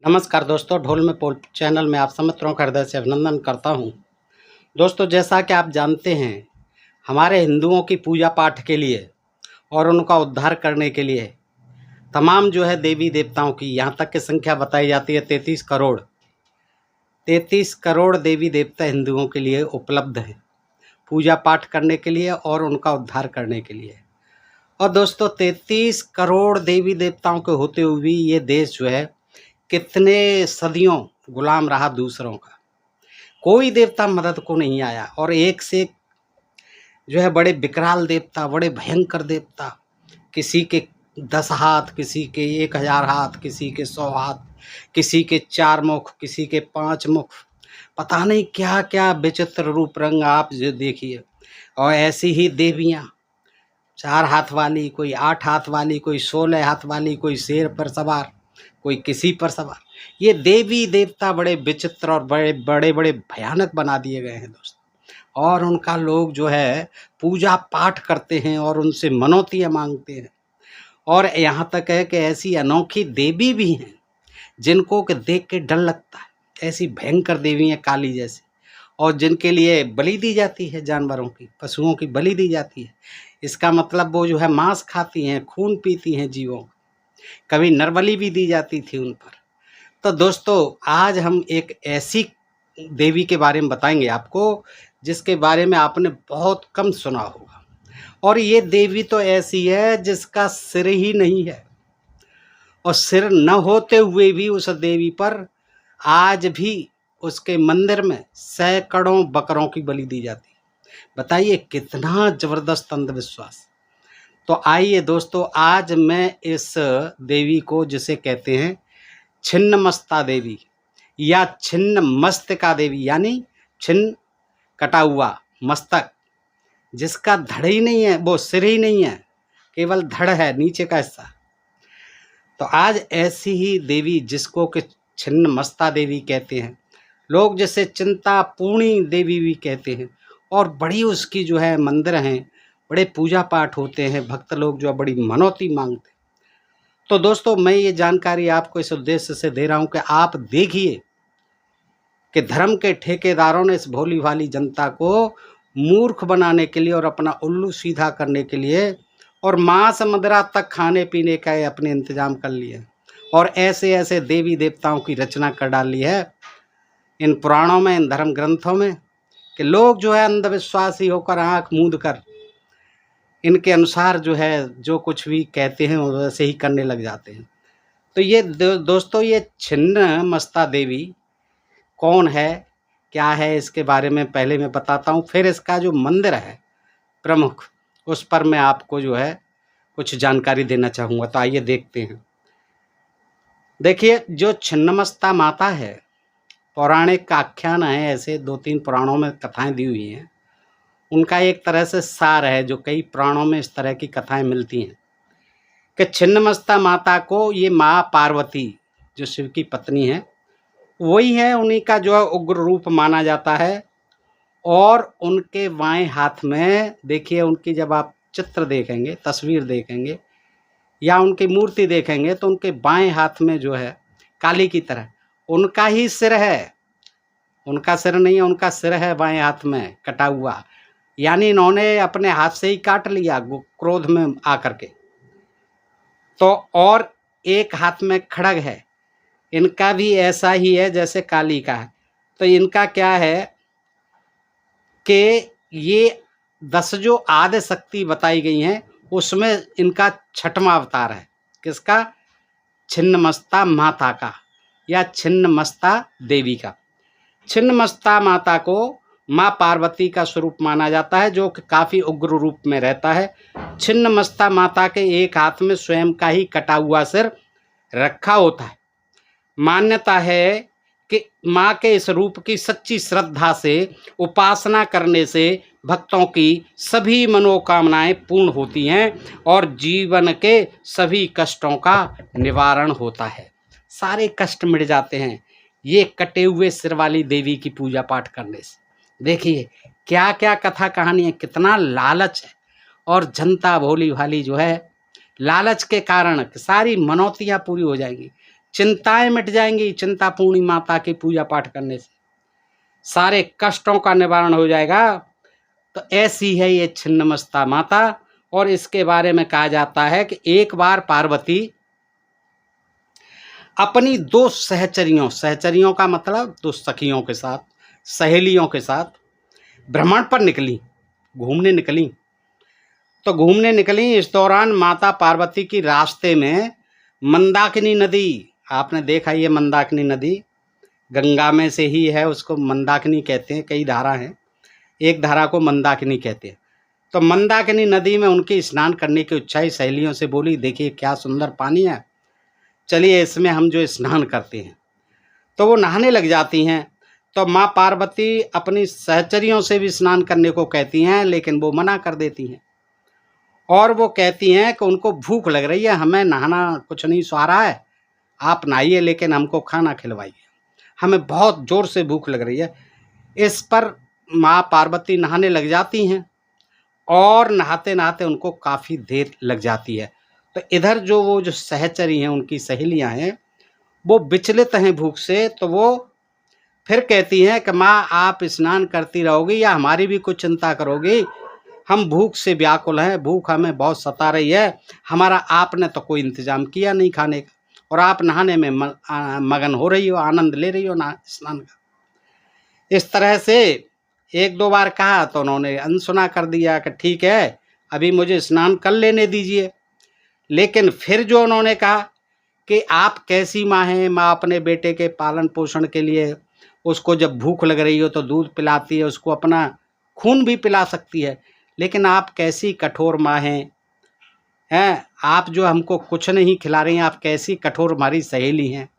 नमस्कार दोस्तों, ढोल में पोल चैनल में आप सब मित्रों का हृदय से अभिनंदन करता हूं। दोस्तों, जैसा कि आप जानते हैं, हमारे हिंदुओं की पूजा पाठ के लिए और उनका उद्धार करने के लिए तमाम देवी देवताओं की यहाँ तक की संख्या बताई जाती है 33 करोड़। 33 करोड़ देवी देवता हिंदुओं के लिए उपलब्ध हैं पूजा पाठ करने के लिए और उनका उद्धार करने के लिए। और दोस्तों, 33 करोड़ देवी देवताओं के होते हुए भी ये देश कितने सदियों गुलाम रहा दूसरों का। कोई देवता मदद को नहीं आया और एक से एक बड़े विकराल देवता, बड़े भयंकर देवता, किसी के 10 हाथ, किसी के 1000 हाथ, किसी के 100 हाथ, किसी के 4 मुख, किसी के 5 मुख, पता नहीं क्या क्या विचित्र रूप रंग आप जो देखिए। और ऐसी ही देवियाँ 4 हाथ वाली, कोई 8 हाथ वाली, कोई 16 हाथ वाली, कोई शेर पर सवार, कोई किसी पर सवार। ये देवी देवता बड़े विचित्र और बड़े बड़े बड़े भयानक बना दिए गए हैं दोस्तों। और उनका लोग पूजा पाठ करते हैं और उनसे मनौतियाँ मांगते हैं। और यहाँ तक है कि ऐसी अनोखी देवी भी हैं जिनको कि देख के डर लगता है। ऐसी भयंकर देवी हैं काली जैसी, और जिनके लिए बलि दी जाती है, जानवरों की, पशुओं की बलि दी जाती है। इसका मतलब वो मांस खाती हैं, खून पीती हैं जीवों। कभी नरबलि भी दी जाती थी उन पर। तो दोस्तों, आज हम एक ऐसी देवी के बारे में बताएंगे आपको जिसके बारे में आपने बहुत कम सुना होगा। और ये देवी तो ऐसी है जिसका सिर ही नहीं है, और सिर न होते हुए भी उस देवी पर आज भी उसके मंदिर में सैकड़ों बकरों की बलि दी जाती है। बताइए कितना जबरदस्त अंधविश्वास। तो आइए दोस्तों, आज मैं इस देवी को, जिसे कहते हैं छिन्नमस्ता देवी या छिन्न मस्तका देवी, यानी छिन्न कटा हुआ मस्तक, जिसका धड़ ही नहीं है, वो सिर ही नहीं है, केवल धड़ है नीचे का हिस्सा। तो आज ऐसी ही देवी, जिसको कि छिन्नमस्ता देवी कहते हैं, लोग जिसे चिंतापूर्णी देवी भी कहते हैं, और बड़ी उसकी मंदिर हैं, बड़े पूजा पाठ होते हैं, भक्त लोग बड़ी मनौती मांगते हैं। तो दोस्तों, मैं ये जानकारी आपको इस उद्देश्य से दे रहा हूँ कि आप देखिए कि धर्म के ठेकेदारों ने इस भोली भाली जनता को मूर्ख बनाने के लिए और अपना उल्लू सीधा करने के लिए और मांस मदिरा तक खाने पीने का अपने इंतजाम कर लिए, और ऐसे ऐसे देवी देवताओं की रचना कर डाली है इन पुराणों में, इन धर्म ग्रंथों में, कि लोग अंधविश्वासी होकर, आंख मूंद कर इनके अनुसार जो कुछ भी कहते हैं वैसे ही करने लग जाते हैं। तो ये दोस्तों, ये छिन्नमस्ता देवी कौन है, क्या है, इसके बारे में पहले मैं बताता हूँ। फिर इसका जो मंदिर है प्रमुख, उस पर मैं आपको कुछ जानकारी देना चाहूँगा। तो आइए देखते हैं। देखिए, जो छिन्नमस्ता माता है, पौराणिक आख्यान है, ऐसे 2-3 पुराणों में कथाएं दी हुई हैं। उनका एक तरह से सार है, जो कई पुराणों में इस तरह की कथाएं मिलती हैं कि छिन्नमस्ता माता को ये माँ पार्वती, जो शिव की पत्नी है, वही है, उन्हीं का उग्र रूप माना जाता है। और उनके बाएं हाथ में देखिए, उनकी जब आप चित्र देखेंगे, तस्वीर देखेंगे या उनकी मूर्ति देखेंगे, तो उनके बाएं हाथ में काली की तरह उनका ही सिर है। उनका सिर नहीं है, उनका सिर है बाएं हाथ में कटा हुआ, यानी इन्होंने अपने हाथ से ही काट लिया क्रोध में आकर के। तो और एक हाथ में खड्ग है, इनका भी ऐसा ही है जैसे काली का है। तो इनका क्या है कि ये 10 जो आदि शक्ति बताई गई हैं, उसमें इनका 6वां अवतार है। किसका? छिन्नमस्ता माता का, या छिन्नमस्ता देवी का। छिन्नमस्ता माता को माँ पार्वती का स्वरूप माना जाता है, जो कि काफ़ी उग्र रूप में रहता है। छिन्नमस्ता माता के एक हाथ में स्वयं का ही कटा हुआ सिर रखा होता है। मान्यता है कि माँ के इस रूप की सच्ची श्रद्धा से उपासना करने से भक्तों की सभी मनोकामनाएं पूर्ण होती हैं और जीवन के सभी कष्टों का निवारण होता है। सारे कष्ट मिट जाते हैं ये कटे हुए सिर वाली देवी की पूजा पाठ करने से। देखिए क्या क्या कथा कहानी है, कितना लालच है, और जनता भोली भाली लालच के कारण सारी मनौतियाँ पूरी हो जाएंगी। चिंताएं मिट जाएंगी चिंतापूर्णी माता की पूजा पाठ करने से, सारे कष्टों का निवारण हो जाएगा। तो ऐसी है ये छिन्नमस्ता माता। और इसके बारे में कहा जाता है कि एक बार पार्वती अपनी दो सहचरियों का मतलब दो सखियों के साथ, सहेलियों के साथ भ्रमण पर निकली, घूमने निकली। तो घूमने निकली, इस दौरान माता पार्वती की रास्ते में मंदाकिनी नदी, आपने देखा ये मंदाकिनी नदी गंगा में से ही है, उसको मंदाकिनी कहते हैं। कई धारा हैं, एक धारा को मंदाकिनी कहते हैं। तो मंदाकिनी नदी में उनकी स्नान करने की इच्छा ही, सहेलियों से बोली देखिए क्या सुंदर पानी है, चलिए इसमें हम जो स्नान करते हैं। तो वो नहाने लग जाती हैं। तो माँ पार्वती अपनी सहचरियों से भी स्नान करने को कहती हैं, लेकिन वो मना कर देती हैं। और वो कहती हैं कि उनको भूख लग रही है, हमें नहाना कुछ नहीं सो रहा है, आप नहाइए लेकिन हमको खाना खिलवाइए, हमें बहुत ज़ोर से भूख लग रही है। इस पर माँ पार्वती नहाने लग जाती हैं और नहाते नहाते उनको काफ़ी देर लग जाती है। तो इधर जो वो जो सहचरी हैं, उनकी सहेलियां हैं, वो विचलित हैं भूख से। तो वो फिर कहती हैं कि माँ आप स्नान करती रहोगी या हमारी भी कुछ चिंता करोगी, हम भूख से व्याकुल हैं, भूख हमें बहुत सता रही है, हमारा आपने तो कोई इंतजाम किया नहीं खाने का, और आप नहाने में मगन हो रही हो, आनंद ले रही हो स्नान का। इस तरह से एक दो बार कहा तो उन्होंने अनसुना कर दिया कि ठीक है अभी मुझे स्नान कर लेने दीजिए। लेकिन फिर जो उन्होंने कहा कि आप कैसी माँ हैं, माँ अपने बेटे के पालन पोषण के लिए उसको जब भूख लग रही हो तो दूध पिलाती है, उसको अपना खून भी पिला सकती है, लेकिन आप कैसी कठोर माँ हैं, आप जो हमको कुछ नहीं खिला रही हैं, आप कैसी कठोर हमारी सहेली हैं।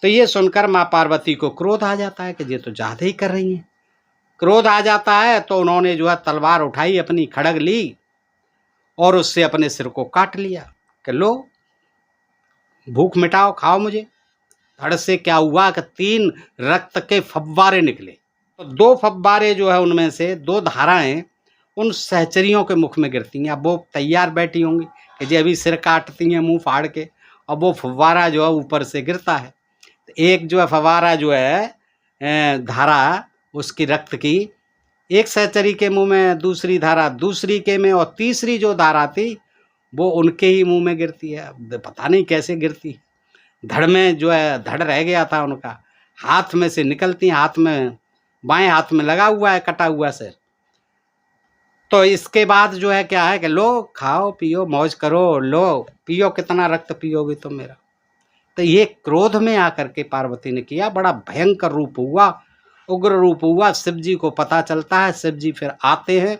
तो ये सुनकर माँ पार्वती को क्रोध आ जाता है कि ये तो ज़्यादा ही कर रही हैं। क्रोध आ जाता है तो उन्होंने जो है तलवार उठाई, अपनी खड़ग ली और उससे अपने सिर को काट लिया कि लो भूख मिटाओ, खाओ मुझे। धड़ से क्या हुआ कि 3 रक्त के फव्वारे निकले। तो 2 फव्वारे जो है उनमें से 2 धाराएं उन सहचरियों के मुख में गिरती हैं। अब वो तैयार बैठी होंगी कि जी अभी सिर काटती हैं मुंह फाड़ के, अब वो फव्वारा जो है ऊपर से गिरता है। एक जो है फव्वारा जो है धारा उसकी रक्त की एक सहचरी के मुंह में, दूसरी धारा दूसरी के में, और तीसरी जो धारा थी वो उनके ही मुंह में गिरती है। अब पता नहीं कैसे गिरती, धड़ में जो है धड़ रह गया था उनका, हाथ में से निकलती, हाथ में बाएं हाथ में लगा हुआ है कटा हुआ सिर। तो इसके बाद जो है क्या है कि लो खाओ पियो मौज करो, लो पियो, कितना रक्त पियोगे तुम मेरा। तो ये क्रोध में आकर के पार्वती ने किया, बड़ा भयंकर रूप हुआ, उग्र रूप हुआ। शिव जी को पता चलता है, शिव जी फिर आते हैं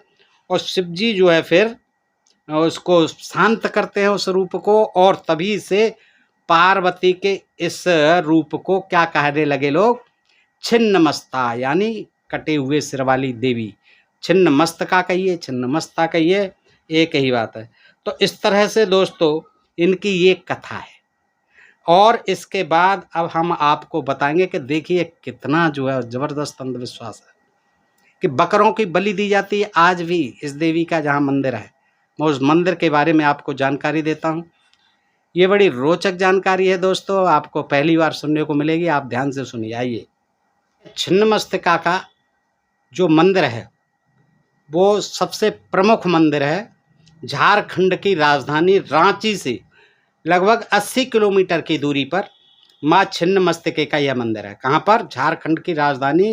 और शिव जी जो है फिर उसको शांत करते हैं उस रूप को, और तभी से पार्वती के इस रूप को क्या कहने लगे लोग, छिन्नमस्ता, यानी कटे हुए सिर वाली देवी। छिन्नमस्तका कहिए, छिन्नमस्ता कहिए, एक ही बात है। तो इस तरह से दोस्तों इनकी ये कथा है। और इसके बाद अब हम आपको बताएंगे कि देखिए कितना जो है ज़बरदस्त अंधविश्वास है कि बकरों की बलि दी जाती है आज भी इस देवी का जहाँ मंदिर है। मैं उस मंदिर के बारे में आपको जानकारी देता हूँ। ये बड़ी रोचक जानकारी है दोस्तों, आपको पहली बार सुनने को मिलेगी, आप ध्यान से सुनिए। आइए, छिन्नमस्तिका का जो मंदिर है वो सबसे प्रमुख मंदिर है। झारखंड की राजधानी रांची से लगभग 80 किलोमीटर की दूरी पर माँ छिन्नमस्तिके का यह मंदिर है। कहाँ पर? झारखंड की राजधानी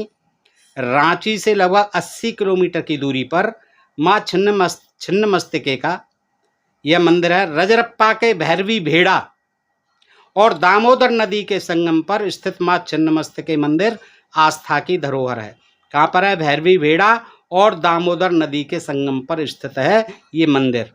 रांची से लगभग 80 किलोमीटर की दूरी पर माँ छिन्नमस्तिके का यह मंदिर है। रजरप्पा के भैरवी भेड़ा और दामोदर नदी के संगम पर स्थित माँ छिन्नमस्तिके मंदिर आस्था की धरोहर है। कहाँ पर है? भैरवी भेड़ा और दामोदर नदी के संगम पर स्थित है ये मंदिर।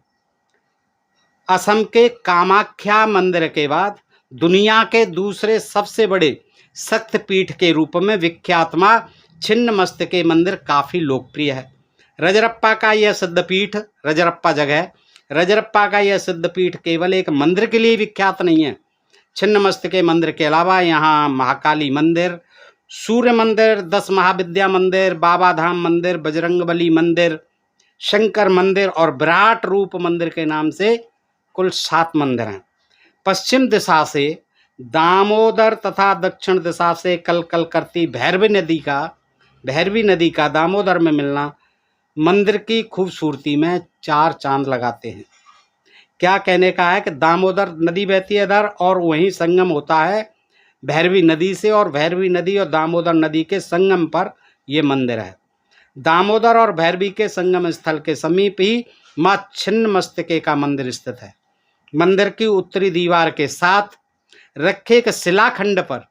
असम के कामाख्या मंदिर के बाद दुनिया के दूसरे सबसे बड़े शक्तिपीठ के रूप में विख्यात मां छिन्नमस्तिके मंदिर काफ़ी लोकप्रिय है। रजरप्पा का यह सिद्धपीठ, रजरप्पा जगह, रजरप्पा का यह सिद्धपीठ केवल एक मंदिर के लिए विख्यात नहीं है। छिन्नमस्तिके मंदिर के अलावा यहाँ महाकाली मंदिर, सूर्य मंदिर, 10 महाविद्या मंदिर, बाबा धाम मंदिर, बजरंगबली मंदिर, शंकर मंदिर और विराट रूप मंदिर के नाम से कुल 7 मंदिर हैं। पश्चिम दिशा से दामोदर तथा दक्षिण दिशा से कल कल करती भैरवी नदी का दामोदर में मिलना मंदिर की खूबसूरती में चार चांद लगाते हैं। क्या कहने का है कि दामोदर नदी बहती है इधर और वहीं संगम होता है भैरवी नदी से, और भैरवी नदी और दामोदर नदी के संगम पर यह मंदिर है। दामोदर और भैरवी के संगम स्थल के समीप ही मां छिन्नमस्तिके का मंदिर स्थित है। मंदिर की उत्तरी दीवार के साथ रखे एक शिलाखंड पर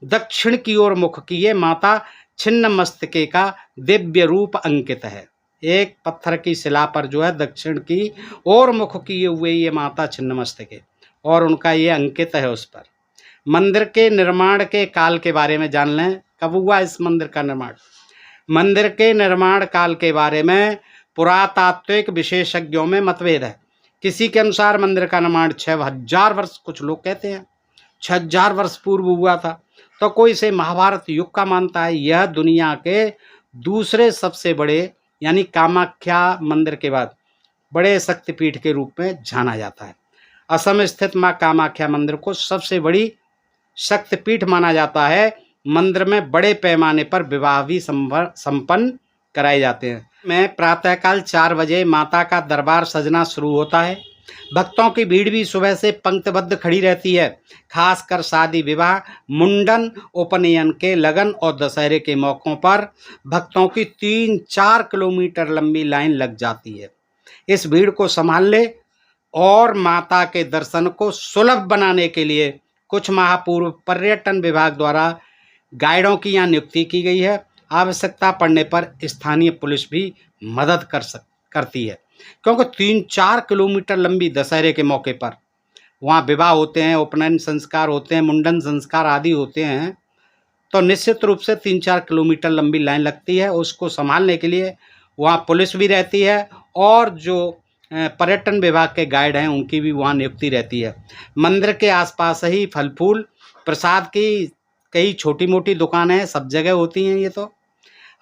दक्षिण की ओर मुख किए माता छिन्नमस्तिके का दिव्य रूप अंकित है। एक पत्थर की शिला पर जो है दक्षिण की ओर मुख किए हुए ये माता छिन्नमस्तिके और उनका ये अंकित है उस पर। मंदिर के निर्माण के काल के बारे में जान लें, कब हुआ इस मंदिर का निर्माण। मंदिर के निर्माण काल के बारे में पुरातात्विक विशेषज्ञों में मतभेद है। किसी के अनुसार मंदिर का निर्माण 6000 वर्ष, कुछ लोग कहते हैं 6000 वर्ष पूर्व हुआ था, तो कोई इसे महाभारत युग का मानता है। यह दुनिया के दूसरे सबसे बड़े यानी कामाख्या मंदिर के बाद बड़े शक्तिपीठ के रूप में जाना जाता है। असम स्थित मां कामाख्या मंदिर को सबसे बड़ी शक्तिपीठ माना जाता है। मंदिर में बड़े पैमाने पर विवाह भी संपन्न कराए जाते हैं। में प्रातःकाल 4 बजे माता का दरबार सजना शुरू होता है। भक्तों की भीड़ भी सुबह से पंक्तिबद्ध खड़ी रहती है। खासकर शादी विवाह, मुंडन, उपनयन के लगन और दशहरे के मौक़ों पर भक्तों की 3-4 किलोमीटर लंबी लाइन लग जाती है। इस भीड़ को संभालने और माता के दर्शन को सुलभ बनाने के लिए कुछ माह पूर्व पर्यटन विभाग द्वारा गाइडों की यहाँ नियुक्ति की गई है। आवश्यकता पड़ने पर स्थानीय पुलिस भी मदद करती है, क्योंकि 3-4 किलोमीटर लंबी दशहरे के मौके पर वहाँ विवाह होते हैं, उपनयन संस्कार होते हैं, मुंडन संस्कार आदि होते हैं, तो निश्चित रूप से 3-4 किलोमीटर लंबी लाइन लगती है। उसको संभालने के लिए वहाँ पुलिस भी रहती है और जो पर्यटन विभाग के गाइड हैं उनकी भी वहाँ नियुक्ति रहती है। मंदिर के आसपास ही फल फूल प्रसाद की कई छोटी मोटी दुकानें हैं, सब जगह होती हैं। ये तो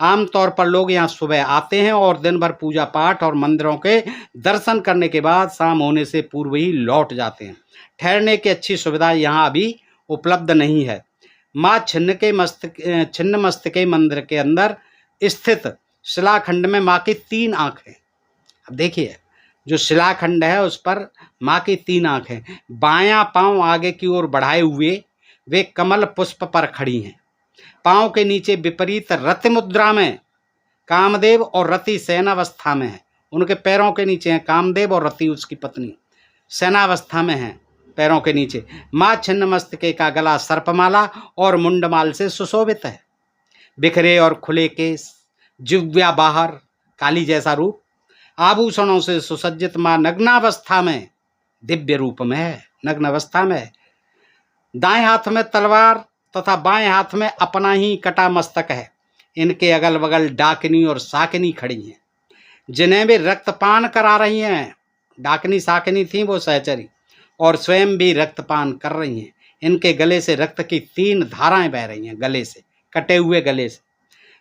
आमतौर पर लोग यहाँ सुबह आते हैं और दिन भर पूजा पाठ और मंदिरों के दर्शन करने के बाद शाम होने से पूर्व ही लौट जाते हैं। ठहरने की अच्छी सुविधा यहाँ अभी उपलब्ध नहीं है। माँ छिन्नमस्तिके मंदिर के अंदर स्थित शिलाखंड में माँ की 3 आँखें। अब देखिए, जो शिलाखंड है उस पर माँ की 3 आँखें, बायां पांव आगे की ओर बढ़ाए हुए वे कमल पुष्प पर खड़ी हैं। पांव के नीचे विपरीत रति मुद्रा में कामदेव और रति सेनावस्था में है। उनके पैरों के नीचे हैं कामदेव और रति उसकी पत्नी सेनावस्था में है। पैरों के नीचे माँ छिन्नमस्तिके का गला सर्पमाला और मुंडमाल से सुशोभित है। बिखरे और खुले केस, जिह्वा बाहर, काली जैसा रूप, आभूषणों से सुसज्जित माँ नग्नावस्था में दिव्य रूप में है, नग्न अवस्था में है। दाएं हाथ में तलवार तथा बाएं हाथ में अपना ही कटा मस्तक है। इनके अगल बगल डाकिनी और साकिनी खड़ी हैं, जिन्हें भी रक्तपान करा रही हैं। डाकिनी साकिनी थी वो सहचरी, और स्वयं भी रक्तपान कर रही हैं। इनके गले से रक्त की 3 धाराएं बह रही हैं, गले से, कटे हुए गले से।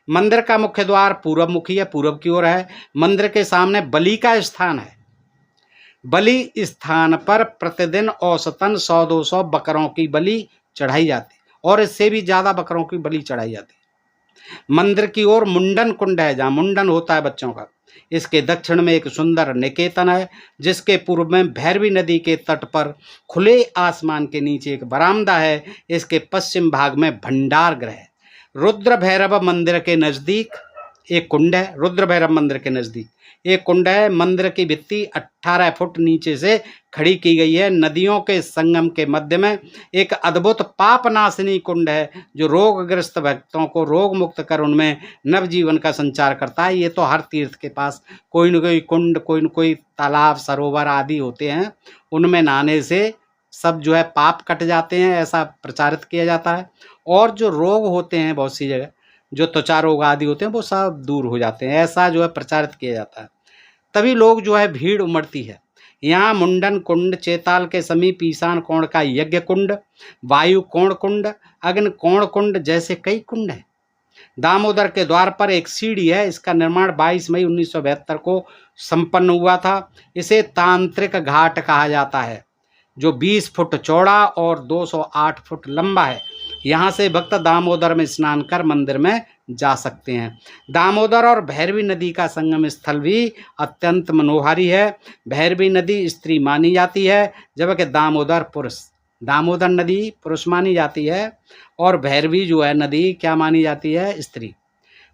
मंदिर का मुख्य द्वार पूर्व मुखी है, पूर्व की ओर है। मंदिर के सामने बलि का स्थान है। बलि स्थान पर प्रतिदिन औसतन 100-200 बकरों की बलि चढ़ाई जाती और इससे भी ज़्यादा बकरों की बलि चढ़ाई जाती है। मंदिर की ओर मुंडन कुंड है, जहाँ मुंडन होता है बच्चों का। इसके दक्षिण में एक सुंदर निकेतन है, जिसके पूर्व में भैरवी नदी के तट पर खुले आसमान के नीचे एक बरामदा है। इसके पश्चिम भाग में भंडार गृह है। रुद्र भैरव मंदिर के नज़दीक एक कुंड है। रुद्र भैरव मंदिर के नज़दीक एक कुंड है। मंदिर की भित्ति 18 फुट नीचे से खड़ी की गई है। नदियों के संगम के मध्य में एक अद्भुत पापनाशिनी कुंड है, जो रोगग्रस्त भक्तों को रोग मुक्त कर उनमें नवजीवन का संचार करता है। ये तो हर तीर्थ के पास कोई न कोई कुंड, कोई न कोई तालाब, सरोवर आदि होते हैं। उनमें नहाने से सब जो है पाप कट जाते हैं, ऐसा प्रचारित किया जाता है। और जो रोग होते हैं बहुत सी जगह, जो त्वचा रोग आदि होते हैं, वो सब दूर हो जाते हैं, ऐसा जो है प्रचारित किया जाता है। तभी लोग जो है भीड़ उमड़ती है। यहाँ मुंडन कुंड, चेताल के समीप ईशान कोण का यज्ञ कुंड, वायु कोण कुंड, अग्नि कोण कुंड जैसे कई कुंड हैं। दामोदर के द्वार पर एक सीढ़ी है। इसका निर्माण 22 मई 1972 को संपन्न हुआ था। इसे तांत्रिक घाट कहा जाता है। जो 20 फुट चौड़ा और 208 फुट लंबा है। यहाँ से भक्त दामोदर में स्नान कर मंदिर में जा सकते हैं। दामोदर और भैरवी नदी का संगम स्थल भी अत्यंत मनोहारी है। भैरवी नदी स्त्री मानी जाती है, जबकि दामोदर पुरुष। दामोदर नदी पुरुष मानी जाती है और भैरवी जो है नदी क्या मानी जाती है, स्त्री।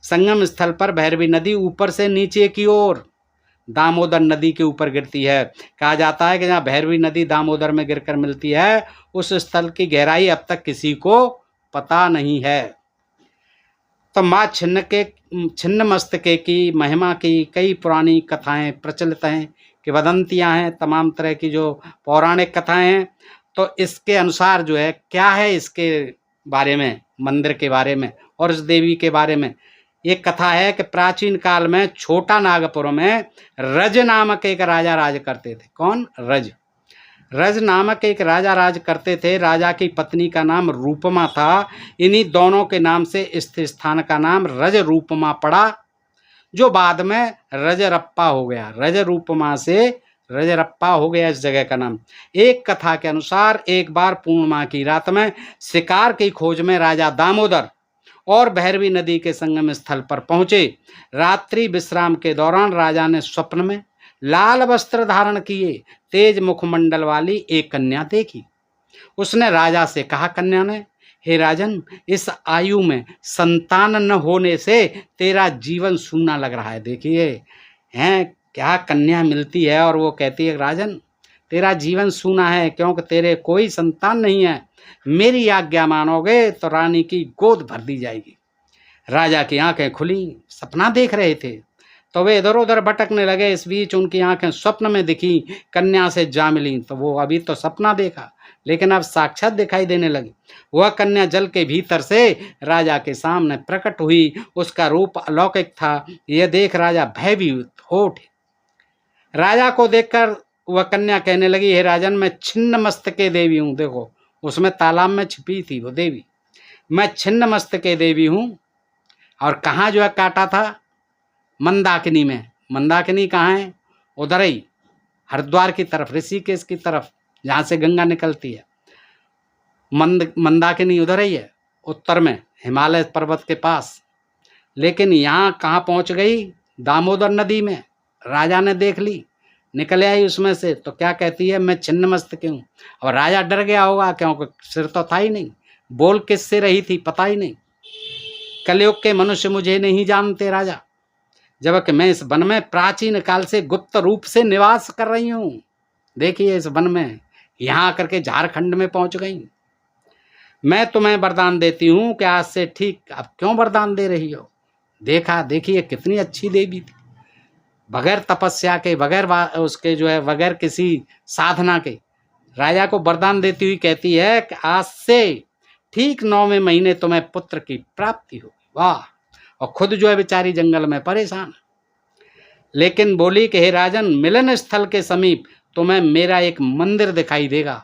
संगम स्थल पर भैरवी नदी ऊपर से नीचे की ओर दामोदर नदी के ऊपर गिरती है। कहा जाता है कि जहाँ भैरवी नदी दामोदर में गिरकर मिलती है, उस स्थल की गहराई अब तक किसी को पता नहीं है। तो माँ छिन्नमस्तिके की महिमा की कई पुरानी कथाएं प्रचलित हैं, किंवदंतियाँ हैं, तमाम तरह की जो पौराणिक कथाएं हैं। तो इसके अनुसार जो है क्या है इसके बारे में, मंदिर के बारे में और इस देवी के बारे में एक कथा है कि प्राचीन काल में छोटा नागपुर में रज नामक एक राजा राज करते थे। कौन? रज। रज नामक एक राजा राज करते थे। राजा की पत्नी का नाम रूपमा था। इन्हीं दोनों के नाम से इस स्थान का नाम रज रूपमा पड़ा, जो बाद में रजरप्पा हो गया। रज रूपमा से रजरप्पा हो गया इस जगह का नाम। एक कथा के अनुसार एक बार पूर्णिमा की रात में शिकार की खोज में राजा दामोदर और भैरवी नदी के संगम स्थल पर पहुंचे। रात्रि विश्राम के दौरान राजा ने स्वप्न में लाल वस्त्र धारण किए तेज मुखमंडल वाली एक कन्या देखी। उसने राजा से कहा, कन्या ने, हे राजन, इस आयु में संतान न होने से तेरा जीवन सूना लग रहा है। देखिए हैं क्या कन्या मिलती है और वो कहती है, राजन तेरा जीवन सूना है क्योंकि तेरे कोई संतान नहीं है। मेरी आज्ञा मानोगे तो रानी की गोद भर दी जाएगी। राजा की आंखें खुली, सपना देख रहे थे तो वे इधर उधर भटकने लगे। इस बीच उनकी आंखें स्वप्न में दिखी, कन्या से जा मिली। तो वो अभी तो सपना देखा लेकिन अब साक्षात दिखाई देने लगी। वह कन्या जल के भीतर से राजा के सामने प्रकट हुई। उसका रूप अलौकिक था। यह देख राजा भयभीत हो उठे। राजा को देखकर वह कन्या कहने लगी, हे राजन, मैं छिन्नमस्तके देवी हूँ। देखो उसमें तालाब में छिपी थी वो देवी। मैं छिन्नमस्तके देवी हूँ। और कहाँ जो है काटा था? मंदाकिनी में। मंदाकिनी कहाँ है? उधर ही हरिद्वार की तरफ, ऋषिकेश की तरफ, जहाँ से गंगा निकलती है। मंदाकिनी उधर ही है, उत्तर में, हिमालय पर्वत के पास। लेकिन यहाँ कहाँ पहुँच गई? दामोदर नदी में। राजा ने देख ली, निकल आई उसमें से। तो क्या कहती है? मैं छिन्नमस्तके हूँ। और राजा डर गया होगा क्योंकि सिर तो था ही नहीं, बोल किससे रही थी पता ही नहीं। कलयुग के मनुष्य मुझे नहीं जानते राजा, जबकि मैं इस वन में प्राचीन काल से गुप्त रूप से निवास कर रही हूँ। देखिए इस वन में यहाँ आकर के झारखंड में पहुँच गई। मैं तुम्हें वरदान देती हूँ कि आज से ठीक। अब क्यों वरदान दे रही हो? देखा, देखिए कितनी अच्छी देवी थी। बगैर तपस्या के, बगैर उसके जो है, बगैर किसी साधना के राजा को वरदान देती हुई कहती है कि आज से ठीक 9वें महीने तुम्हें पुत्र की प्राप्ति होगी। वाह! और खुद जो है बेचारी जंगल में परेशान। लेकिन बोली कि हे राजन, मिलन स्थल के समीप तुम्हें मेरा एक मंदिर दिखाई देगा।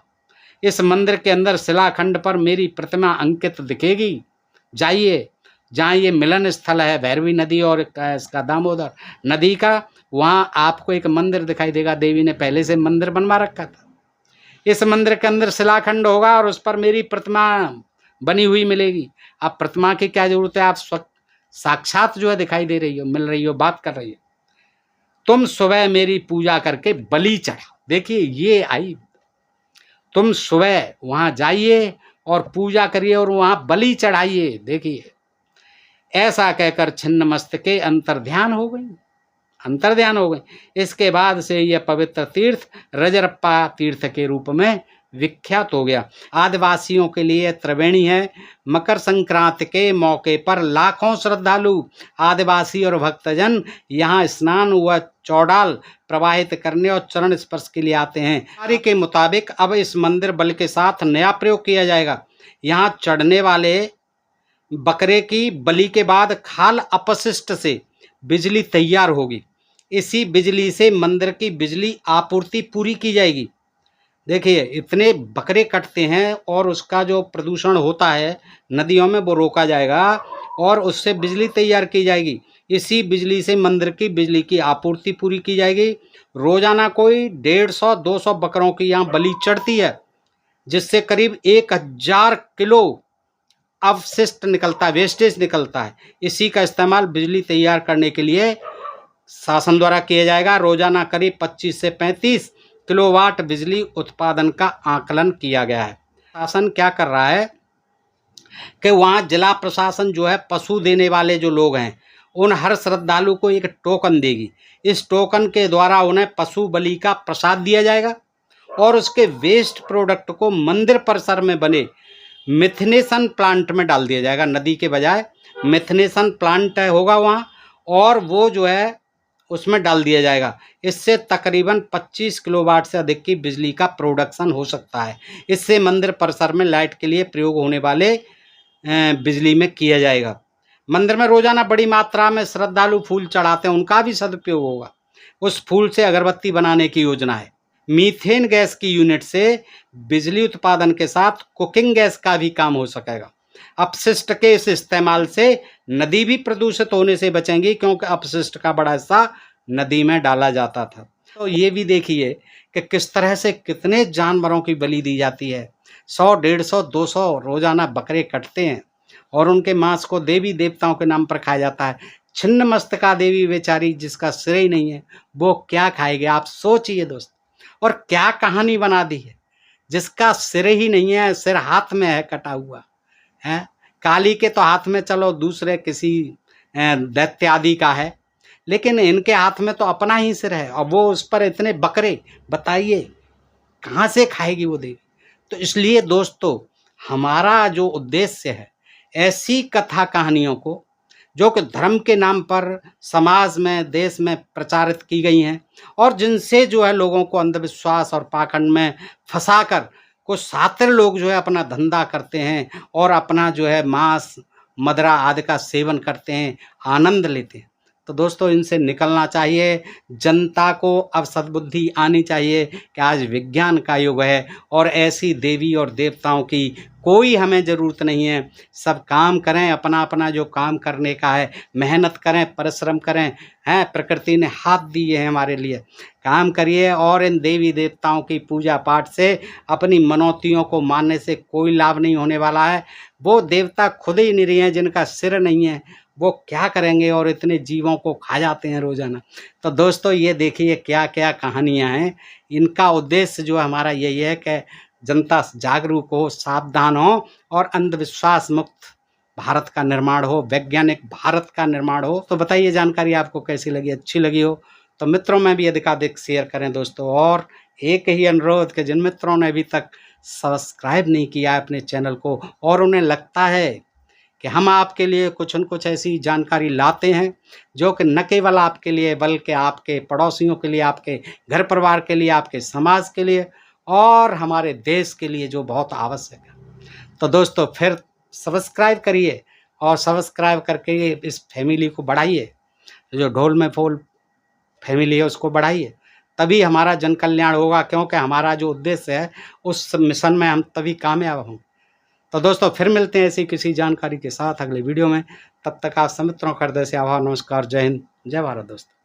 इस मंदिर के अंदर शिलाखंड पर मेरी प्रतिमा अंकित दिखेगी। जाइए, जहाँ ये मिलन स्थल है भैरवी नदी और इसका दामोदर नदी का, वहाँ आपको एक मंदिर दिखाई देगा। देवी ने पहले से मंदिर बनवा रखा था। इस मंदिर के अंदर शिलाखंड होगा और उस पर मेरी प्रतिमा बनी हुई मिलेगी। अब प्रतिमा की क्या जरूरत है? आप साक्षात जो है दिखाई दे रही हो, मिल रही हो, बात कर रही हो। तुम सुबह मेरी पूजा करके बलि चढ़ाओ। देखिए ये आई, तुम सुबह वहां जाइए और पूजा करिए और वहां बलि चढ़ाइए। देखिए ऐसा कहकर छिन्नमस्तके अंतर्ध्यान हो गई, अंतर्ध्यान हो गई। इसके बाद से यह पवित्र तीर्थ रजरप्पा तीर्थ के रूप में विख्यात हो गया। आदिवासियों के लिए त्रिवेणी है। मकर संक्रांति के मौके पर लाखों श्रद्धालु, आदिवासी और भक्तजन यहाँ स्नान व चौडाल प्रवाहित करने और चरण स्पर्श के लिए आते हैं। जानकारी के मुताबिक अब इस मंदिर बल के साथ नया प्रयोग किया जाएगा। यहाँ चढ़ने वाले बकरे की बलि के बाद खाल अपशिष्ट से बिजली तैयार होगी। इसी बिजली से मंदिर की बिजली आपूर्ति पूरी की जाएगी। देखिए इतने बकरे कटते हैं और उसका जो प्रदूषण होता है नदियों में वो रोका जाएगा और उससे बिजली तैयार की जाएगी। इसी बिजली से मंदिर की बिजली की आपूर्ति पूरी की जाएगी। रोजाना कोई 150-200 बकरों की यहाँ बलि चढ़ती है, जिससे करीब 1000 किलो अवशिष्ट निकलता है, वेस्टेज निकलता है। इसी का इस्तेमाल बिजली तैयार करने के लिए शासन द्वारा किया जाएगा। रोजाना करीब 25 से 35 किलोवाट बिजली उत्पादन का आकलन किया गया है। शासन क्या कर रहा है कि वहाँ जिला प्रशासन जो है पशु देने वाले जो लोग हैं उन हर श्रद्धालु को एक टोकन देगी। इस टोकन के द्वारा उन्हें पशु बलि का प्रसाद दिया जाएगा और उसके वेस्ट प्रोडक्ट को मंदिर परिसर में बने मिथनेशन प्लांट में डाल दिया जाएगा। नदी के बजाय मिथनेशन प्लांट होगा वहाँ, और वो जो है उसमें डाल दिया जाएगा। इससे तकरीबन 25 किलोवाट से अधिक की बिजली का प्रोडक्शन हो सकता है। इससे मंदिर परिसर में लाइट के लिए प्रयोग होने वाले बिजली में किया जाएगा। मंदिर में रोजाना बड़ी मात्रा में श्रद्धालु फूल चढ़ाते हैं, उनका भी सदुपयोग होगा। उस फूल से अगरबत्ती बनाने की योजना है। मीथेन गैस की यूनिट से बिजली उत्पादन के साथ कुकिंग गैस का भी काम हो सकेगा। अपशिष्ट के इस इस्तेमाल से नदी भी प्रदूषित होने से बचेंगी, क्योंकि अपशिष्ट का बड़ा हिस्सा नदी में डाला जाता था। तो ये भी देखिए कि किस तरह से कितने जानवरों की बलि दी जाती है। 100, 150, 200 रोजाना बकरे कटते हैं और उनके मांस को देवी देवताओं के नाम पर खाया जाता है। छिन्न मस्तका देवी बेचारी, जिसका सिर ही नहीं है, वो क्या खाएगी? आप सोचिए दोस्त। और क्या कहानी बना दी है, जिसका सिर ही नहीं है, सिर हाथ में है कटा हुआ है। काली के तो हाथ में चलो दूसरे किसी दैत्य आदि का है, लेकिन इनके हाथ में तो अपना ही सिर है और वो उस पर इतने बकरे, बताइए कहाँ से खाएगी वो देवी? तो इसलिए दोस्तों, हमारा जो उद्देश्य है, ऐसी कथा कहानियों को जो कि धर्म के नाम पर समाज में, देश में प्रचारित की गई हैं और जिनसे जो है लोगों को अंधविश्वास और पाखंड में फंसाकर कुछ शातिर लोग जो है अपना धंधा करते हैं और अपना जो है मांस, मदिरा आदि का सेवन करते हैं, आनंद लेते हैं। तो दोस्तों, इनसे निकलना चाहिए। जनता को अब सद्बुद्धि आनी चाहिए कि आज विज्ञान का युग है और ऐसी देवी और देवताओं की कोई हमें ज़रूरत नहीं है। सब काम करें, अपना अपना जो काम करने का है मेहनत करें, परिश्रम करें। हैं, प्रकृति ने हाथ दिए हैं हमारे लिए, काम करिए। और इन देवी देवताओं की पूजा पाठ से अपनी मनौतियों को मानने से कोई लाभ नहीं होने वाला है। वो देवता खुद ही निरीह हैं, जिनका सिर नहीं है, वो क्या करेंगे और इतने जीवों को खा जाते हैं रोजाना। तो दोस्तों, ये देखिए क्या क्या कहानियां हैं। इनका उद्देश्य जो हमारा यही है कि जनता जागरूक हो, सावधान हो और अंधविश्वास मुक्त भारत का निर्माण हो, वैज्ञानिक भारत का निर्माण हो। तो बताइए जानकारी आपको कैसी लगी? अच्छी लगी हो तो मित्रों में भी अधिकाधिक शेयर करें दोस्तों। और एक ही अनुरोध कि जिन मित्रों ने अभी तक सब्सक्राइब नहीं किया है अपने चैनल को और उन्हें लगता है कि हम आपके लिए कुछ न कुछ ऐसी जानकारी लाते हैं जो कि न केवल आपके लिए बल्कि आपके पड़ोसियों के लिए, आपके घर परिवार के लिए, आपके समाज के लिए और हमारे देश के लिए जो बहुत आवश्यक है। तो दोस्तों, फिर सब्सक्राइब करिए और सब्सक्राइब करके इस फैमिली को बढ़ाइए। जो ढोल में फूल फैमिली है उसको बढ़ाइए, तभी हमारा जन कल्याण होगा, क्योंकि हमारा जो उद्देश्य है उस मिशन में हम तभी कामयाब होंगे। तो दोस्तों, फिर मिलते हैं ऐसी किसी जानकारी के साथ अगले वीडियो में। तब तक आप सभी मित्रों का हृदय से आभार, नमस्कार, जय हिंद, जय भारत दोस्तों।